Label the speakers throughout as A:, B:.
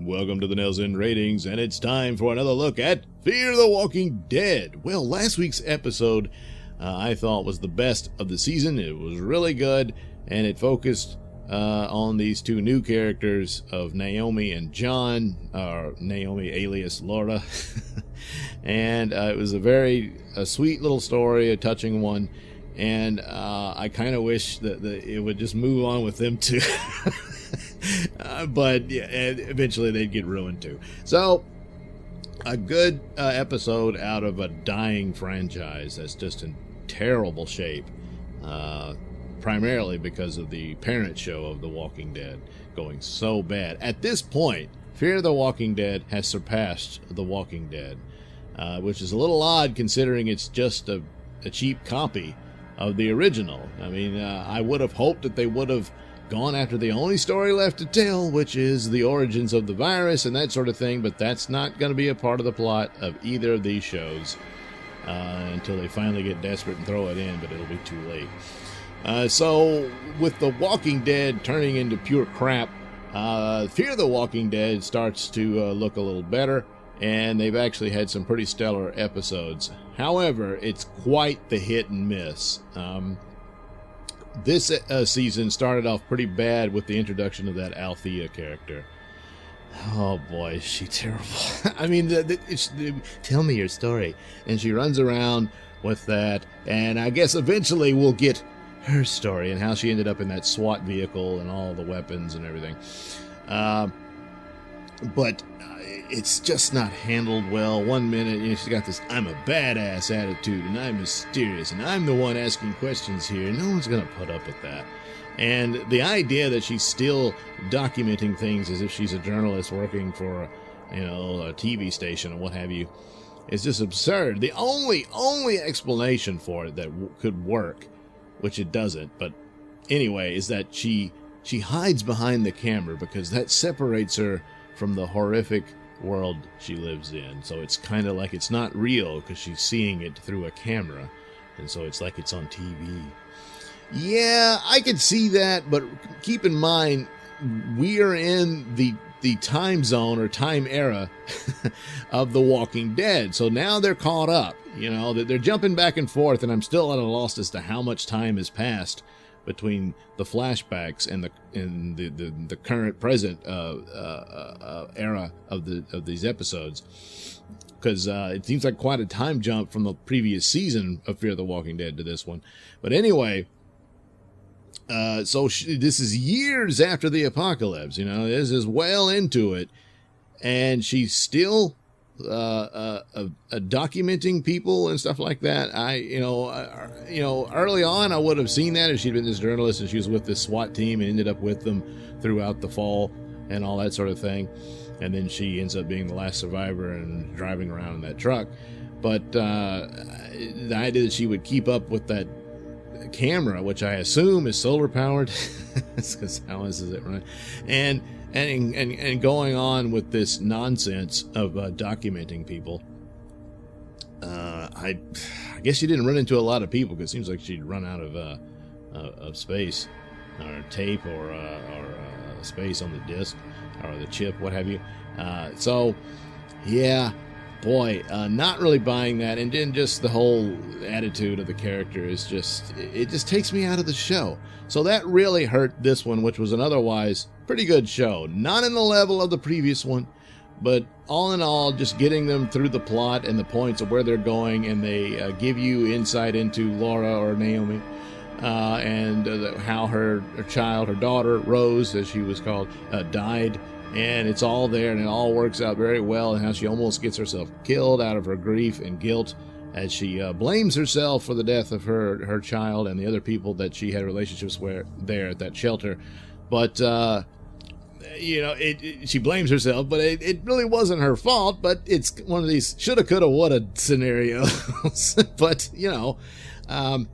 A: Welcome to the Nailsin Ratings, and it's time for another look at Fear the Walking Dead. Well, last week's episode I thought was the best of the season. It was really good, and it focused on these two new characters of Naomi and John, or Naomi alias Laura. And it was a sweet little story, a touching one, and I kind of wish that it would just move on with them too. But yeah, eventually they'd get ruined too. So, a good episode out of a dying franchise that's just in terrible shape, primarily because of the parent show of The Walking Dead going so bad. At this point, Fear the Walking Dead has surpassed The Walking Dead, which is a little odd considering it's just a cheap copy of the original. I mean, I would have hoped that they would have gone after the only story left to tell, which is the origins of the virus and that sort of thing, but that's not going to be a part of the plot of either of these shows until they finally get desperate and throw it in, but it'll be too late. So, with The Walking Dead turning into pure crap, Fear the Walking Dead starts to look a little better, and they've actually had some pretty stellar episodes. However, it's quite the hit and miss. This season started off pretty bad with the introduction of that Althea character. Oh boy, is she terrible. I mean, tell me your story. And she runs around with that, and I guess eventually we'll get her story and how she ended up in that SWAT vehicle and all the weapons and everything. But it's just not handled well. 1 minute, she's got this I'm a badass attitude, and I'm mysterious, and I'm the one asking questions here. No one's going to put up with that. And the idea that she's still documenting things as if she's a journalist working for, a TV station or what have you, is just absurd. The only explanation for it that could work, which it doesn't, but anyway, is that she hides behind the camera because that separates her from the horrific world she lives in. So it's kind of like it's not real because she's seeing it through a camera, and so it's like it's on TV. Yeah, I could see that, but keep in mind we are in the time zone or time era of The Walking Dead, so now they're caught up. They're jumping back and forth, and I'm still at a loss as to how much time has passed between the flashbacks and the current present era of these episodes, because it seems like quite a time jump from the previous season of Fear the Walking Dead to this one. But anyway, so this is years after the apocalypse. This is well into it, and she's still documenting people and stuff like that. Early on I would have seen that if she'd been this journalist and she was with this SWAT team and ended up with them throughout the fall and all that sort of thing, and then she ends up being the last survivor and driving around in that truck. But the idea that she would keep up with that camera, which I assume is solar powered, because how else is it run, and going on with this nonsense of documenting people. I guess she didn't run into a lot of people, because it seems like she'd run out of space or tape or space on the disc or the chip, what have you. So yeah, boy, not really buying that. And then just the whole attitude of the character is it just takes me out of the show. So that really hurt this one, which was an otherwise pretty good show. Not in the level of the previous one, but all in all, just getting them through the plot and the points of where they're going, and they give you insight into Laura or Naomi, and how her child, her daughter, Rose, as she was called, died. And it's all there, and it all works out very well, and how she almost gets herself killed out of her grief and guilt as she blames herself for the death of her child and the other people that she had relationships with there at that shelter. But she blames herself, but it really wasn't her fault. But it's one of these shoulda, coulda, woulda scenarios. But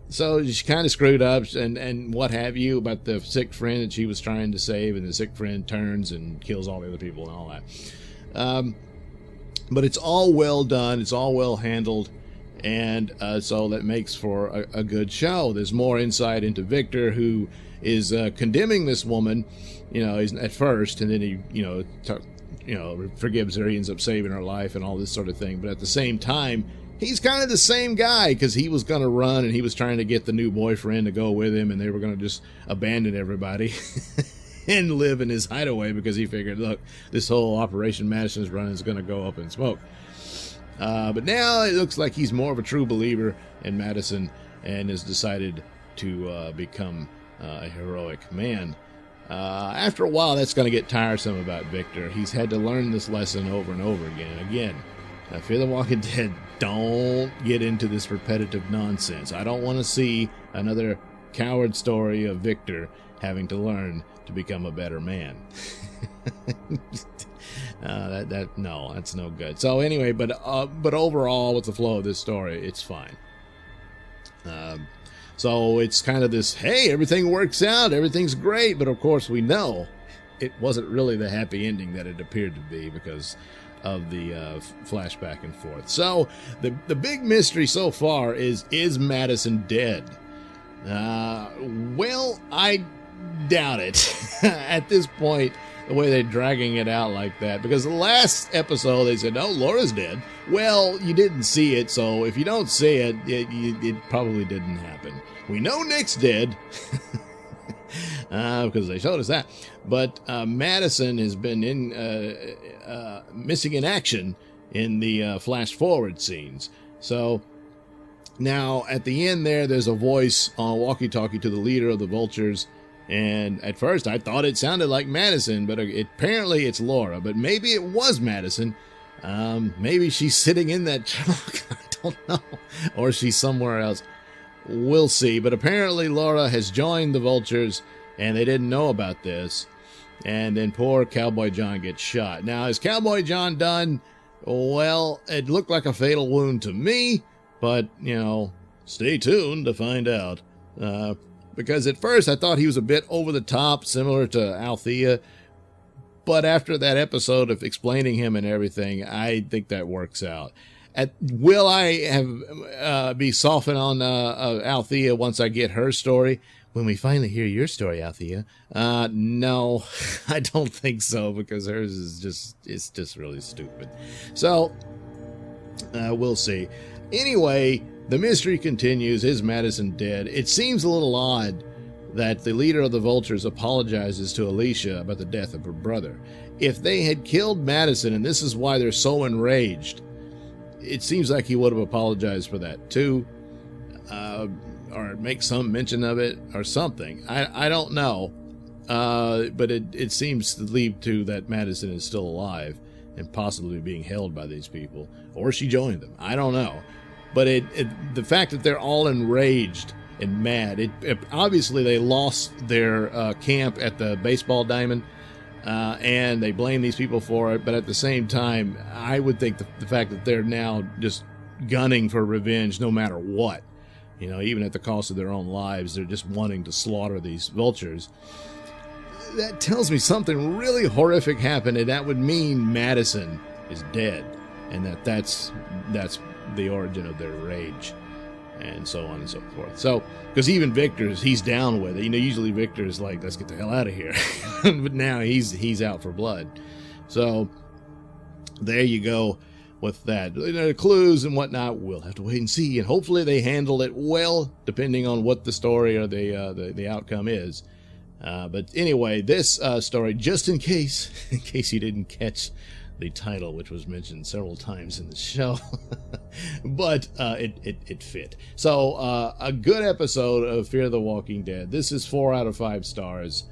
A: so she kind of screwed up and what have you about the sick friend that she was trying to save, and the sick friend turns and kills all the other people and all that. But it's all well done. It's all well handled. And so that makes for a good show. There's more insight into Victor, who is condemning this woman, at first, and then he, forgives her. He ends up saving her life and all this sort of thing. But at the same time, he's kind of the same guy, because he was going to run, and he was trying to get the new boyfriend to go with him, and they were going to just abandon everybody and live in his hideaway, because he figured, look, this whole Operation Madison's Run is going to go up in smoke. But now it looks like he's more of a true believer in Madison and has decided to become a heroic man. After a while, that's going to get tiresome about Victor. He's had to learn this lesson over and over again. Fear the Walking Dead, don't get into this repetitive nonsense. I don't want to see another coward story of Victor having to learn to become a better man. No, that's no good. So anyway, but overall, with the flow of this story, it's fine. So it's kind of this, hey, everything works out, everything's great, but of course we know it wasn't really the happy ending that it appeared to be, because of the flash back and forth. So the big mystery so far is Madison dead? Well, I doubt it at this point, the way they're dragging it out like that, because the last episode they said, no, Laura's dead. Well, you didn't see it, so if you don't see it, it probably didn't happen. We know Nick's dead, because they showed us that, but Madison has been missing in action in the flash forward scenes. So now at the end there's a voice on walkie-talkie to the leader of the Vultures. And at first I thought it sounded like Madison, but apparently it's Laura. But maybe it was Madison. Maybe she's sitting in that truck. I don't know. Or she's somewhere else. We'll see. But apparently Laura has joined the Vultures, and they didn't know about this. And then poor Cowboy John gets shot. Now, is Cowboy John done? Well, it looked like a fatal wound to me. But, stay tuned to find out. Because at first I thought he was a bit over the top, similar to Althea. But after that episode of explaining him and everything, I think that works out. Will I be softened on Althea once I get her story? When we finally hear your story, Althea? No, I don't think so, because hers is just really stupid. So, we'll see. Anyway, the mystery continues. Is Madison dead? It seems a little odd that the leader of the Vultures apologizes to Alicia about the death of her brother. If they had killed Madison, and this is why they're so enraged, it seems like he would have apologized for that too, or make some mention of it or something. I don't know, but it seems to lead to that Madison is still alive and possibly being held by these people, or she joined them. I don't know. But the fact that they're all enraged and mad, obviously they lost their camp at the baseball diamond, and they blame these people for it. But at the same time, I would think the fact that they're now just gunning for revenge no matter what, even at the cost of their own lives, they're just wanting to slaughter these Vultures. That tells me something really horrific happened, and that would mean Madison is dead, and that's the origin of their rage, and so on and so forth. So, because even Victor's, he's down with it. Usually Victor's like, let's get the hell out of here. But now he's out for blood. So, there you go with that. Clues and whatnot, we'll have to wait and see. And hopefully they handle it well, depending on what the story or the outcome is. But anyway, this story, just in case you didn't catch the title, which was mentioned several times in the show, but it fit. So a good episode of Fear the Walking Dead. This is 4 out of 5 stars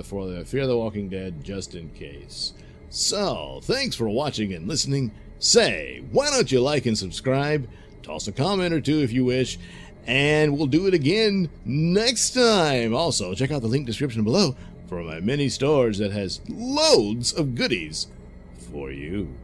A: for the Fear the Walking Dead, just in case. So thanks for watching and listening. Say, why don't you like and subscribe? Toss a comment or two if you wish, and we'll do it again next time. Also, check out the link description below for my many stores that has loads of goodies for you.